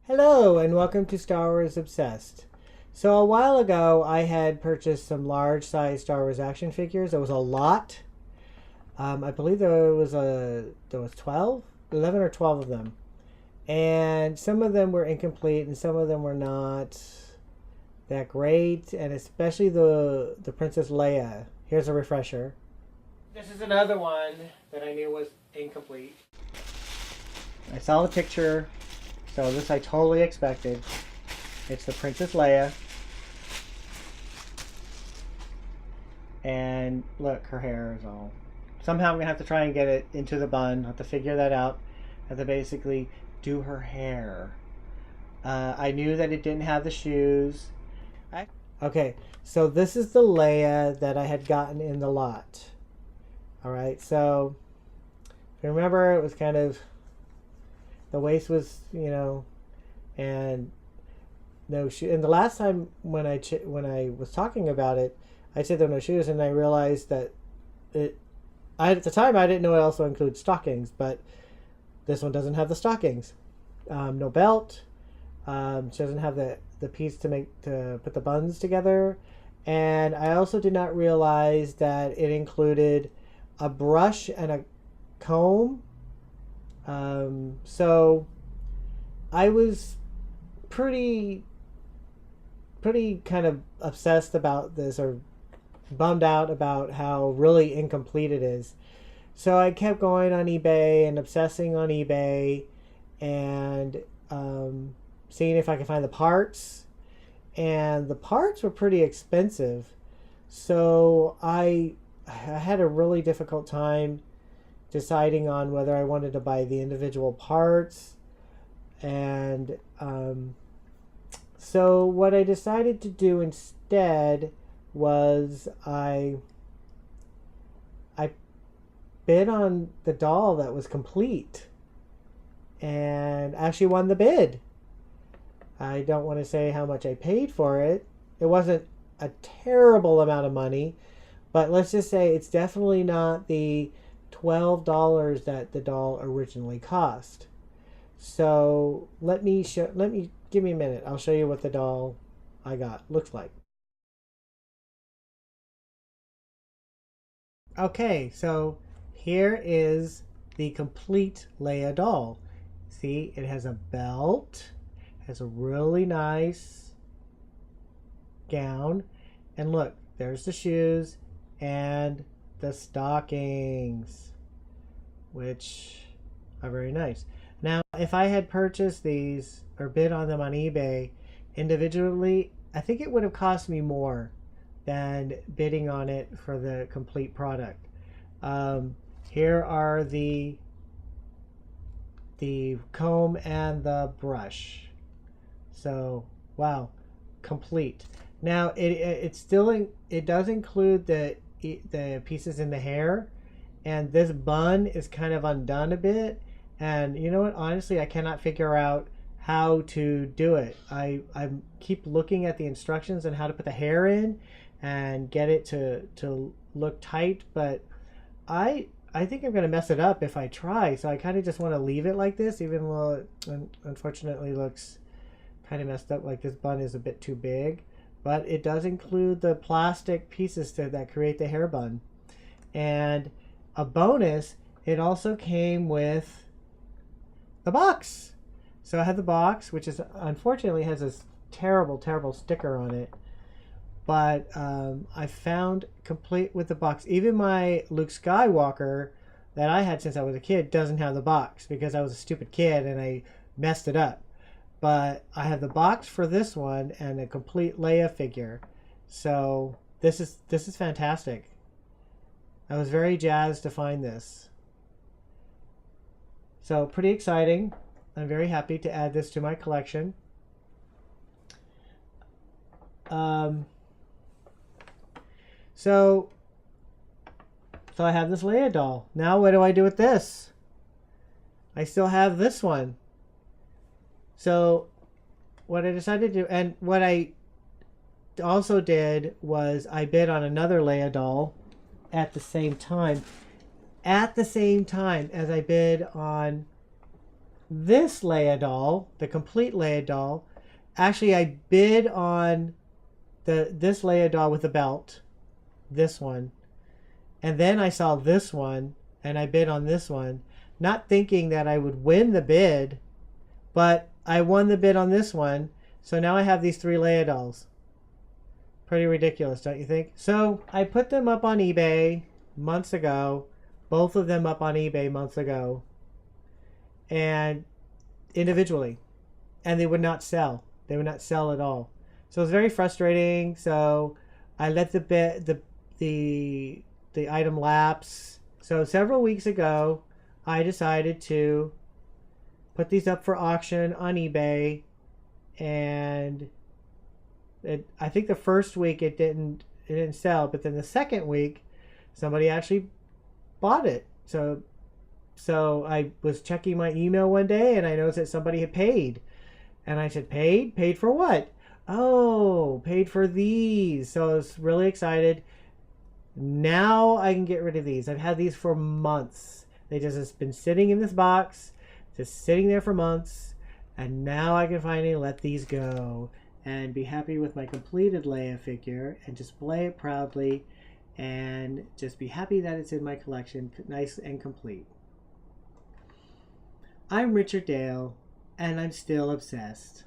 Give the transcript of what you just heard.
Hello and welcome to Star Wars Obsessed. So a while ago I had purchased some large size Star Wars action figures. There was a lot. I believe there was 12, 11 or 12 of them. And some of them were incomplete and some of them were not that great, and especially the Princess Leia. Here's a refresher. This is another one that I knew was incomplete. I saw the picture. So this I totally expected. It's the Princess Leia. And look, her hair is all... Somehow I'm going to have to try and get it into the bun. I have to figure that out. I have to basically do her hair. I knew that it didn't have the shoes. Okay, so this is the Leia that I had gotten in the lot. Alright, so... If you remember, it was kind of... The waist was, and no shoe. And the last time when I was talking about it, I said there were no shoes, and I realized that at the time I didn't know it also includes stockings, but this one doesn't have the stockings. No belt. She doesn't have the piece to put the buns together, and I also did not realize that it included a brush and a comb. So I was pretty kind of obsessed about this, or bummed out about how really incomplete it is. So I kept going on eBay and obsessing on eBay and seeing if I could find the parts. And the parts were pretty expensive. So I had a really difficult time deciding on whether I wanted to buy the individual parts. And so what I decided to do instead was I bid on the doll that was complete and actually won the bid. I don't want to say how much I paid for it. It wasn't a terrible amount of money, but let's just say it's definitely not the $12 that the doll originally cost. So give me a minute. I'll show you what the doll I got looks like. Okay, so here is the complete Leia doll. See, it has a belt, has a really nice gown, and look, there's the shoes and the stockings, which are very nice. Now, if I had purchased these or bid on them on eBay individually, I think it would have cost me more than bidding on it for the complete product. Here are the comb and the brush. So, wow, complete. Now, it does include the pieces in the hair, and this bun is kind of undone a bit. And you know what? Honestly, I cannot figure out how to do it. I keep looking at the instructions on how to put the hair in and get it to look tight, but I think I'm going to mess it up if I try. So I kind of just want to leave it like this, even though it unfortunately looks kind of messed up. Like this bun is a bit too big, but it does include the plastic pieces that create the hair bun. And a bonus, it also came with the box. So I had the box, which is unfortunately has this terrible sticker on it, but I found complete with the box. Even my Luke Skywalker that I had since I was a kid doesn't have the box because I was a stupid kid and I messed it up. But I have the box for this one and a complete Leia figure. So this is fantastic. I was very jazzed to find this. So pretty exciting. I'm very happy to add this to my collection. So I have this Leia doll. Now what do I do with this? I still have this one. So what I decided to do, and what I also did was I bid on another Leia doll at the same time as I bid on this Leia doll, the complete Leia doll. Actually, I bid on this Leia doll with the belt, this one, and then I saw this one, and I bid on this one, not thinking that I would win the bid, but I won the bid on this one. So now I have these 3 Leia dolls. Pretty ridiculous, don't you think? So I put them up on eBay months ago, both of them up on eBay months ago, and individually, and they would not sell. They would not sell at all. So it was very frustrating. So I let the item lapse. So several weeks ago, I decided to put these up for auction on eBay, and I think the first week it didn't sell, but then the second week somebody actually bought it. So I was checking my email one day and I noticed that somebody had paid. And I said, paid? Paid for what? Oh, paid for these. So I was really excited. Now I can get rid of these. I've had these for months. They just been sitting in this box, just sitting there for months. And now I can finally let these go and be happy with my completed Leia figure and display it proudly and just be happy that it's in my collection, nice and complete. I'm Richard Dale, and I'm still obsessed.